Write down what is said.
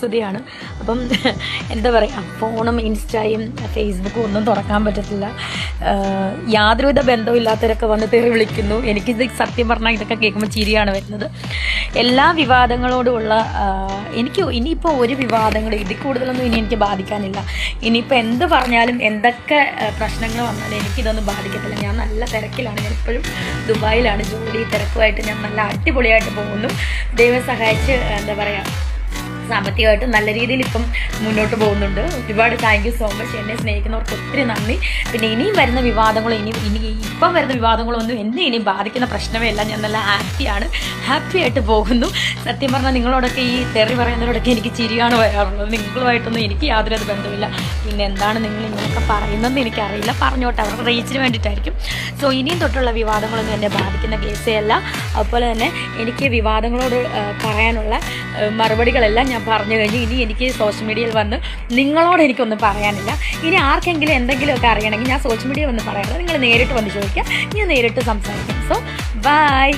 അവസ്ഥയാണ്. അപ്പം എന്താ പറയുക, ഫോണും ഇൻസ്റ്റയും ഫേസ്ബുക്കും ഒന്നും തുറക്കാൻ പറ്റത്തില്ല. യാതൊരുവിധ ബന്ധവും ഇല്ലാത്തവരൊക്കെ വന്ന് തെറി വിളിക്കുന്നു. എനിക്കിത് സത്യം പറഞ്ഞാൽ ഇതൊക്കെ കേൾക്കുമ്പോൾ ചിരിയാണ് വരുന്നത്. എല്ലാ വിവാദങ്ങളോടുമുള്ള എനിക്ക് ഇനിയിപ്പോൾ ഒരു വിവാദങ്ങൾ ഇതിൽ കൂടുതലൊന്നും ഇനി എനിക്ക് ബാധിക്കാനില്ല. ഇനിയിപ്പോൾ എന്ത് പറഞ്ഞാലും എന്തൊക്കെ പ്രശ്നങ്ങൾ വന്നാലും എനിക്കിതൊന്നും ബാധിക്കത്തില്ല. ഞാൻ നല്ല തിരക്കിലാണ്. ഞാൻ ഇപ്പോഴും ദുബായിലാണ്. ജോലി തിരക്കുമായിട്ട് ഞാൻ നല്ല അടിപൊളിയായിട്ട് പോകുന്നു. ദൈവം സഹായിച്ച് എന്താ പറയുക, സാമ്പത്തികമായിട്ട് നല്ല രീതിയിൽ ഇപ്പം മുന്നോട്ട് പോകുന്നുണ്ട്. ഒരുപാട് താങ്ക് യു സോ മച്ച്. എന്നെ സ്നേഹിക്കുന്നവർക്ക് ഒത്തിരി നന്ദി. പിന്നെ ഇനിയും വരുന്ന വിവാദങ്ങളും ഇപ്പം വരുന്ന വിവാദങ്ങളൊന്നും എന്നെ ഇനിയും ബാധിക്കുന്ന പ്രശ്നമേ അല്ല. ഞാൻ നല്ല ഹാപ്പി ആയിട്ട് പോകുന്നു. സത്യം പറഞ്ഞാൽ നിങ്ങളോടൊക്കെ ഈ തെറി പറയുന്നവരോടൊക്കെ എനിക്ക് ചിരിയാണ് വരാറുള്ളത്. നിങ്ങളുമായിട്ടൊന്നും എനിക്ക് യാതൊരു ബന്ധമില്ല. പിന്നെ എന്താണ് നിങ്ങൾ ഇങ്ങനെയൊക്കെ പറയുന്നതെന്ന് എനിക്കറിയില്ല. പറഞ്ഞോട്ടെ, അവർക്ക് റീച്ചിന് വേണ്ടിയിട്ടായിരിക്കും. സോ ഇനിയും തൊട്ടുള്ള വിവാദങ്ങളൊന്നും എന്നെ ബാധിക്കുന്ന കേസേ അല്ല. അതുപോലെ തന്നെ എനിക്ക് വിവാദങ്ങളോട് പറയാനുള്ള മറുപടികളെല്ലാം ഞാൻ പറഞ്ഞു കഴിഞ്ഞു. ഇനി എനിക്ക് സോഷ്യൽ മീഡിയയിൽ വന്ന് നിങ്ങളോട് എനിക്കൊന്നും പറയാനില്ല. ഇനി ആർക്കെങ്കിലും എന്തെങ്കിലുമൊക്കെ അറിയണമെങ്കിൽ ഞാൻ സോഷ്യൽ മീഡിയ വന്ന് പറയാറില്ല. നിങ്ങൾ നേരിട്ട് വന്ന് ചോദിക്കുക, ഞാൻ നേരിട്ട് സംസാരിക്കാം. So by.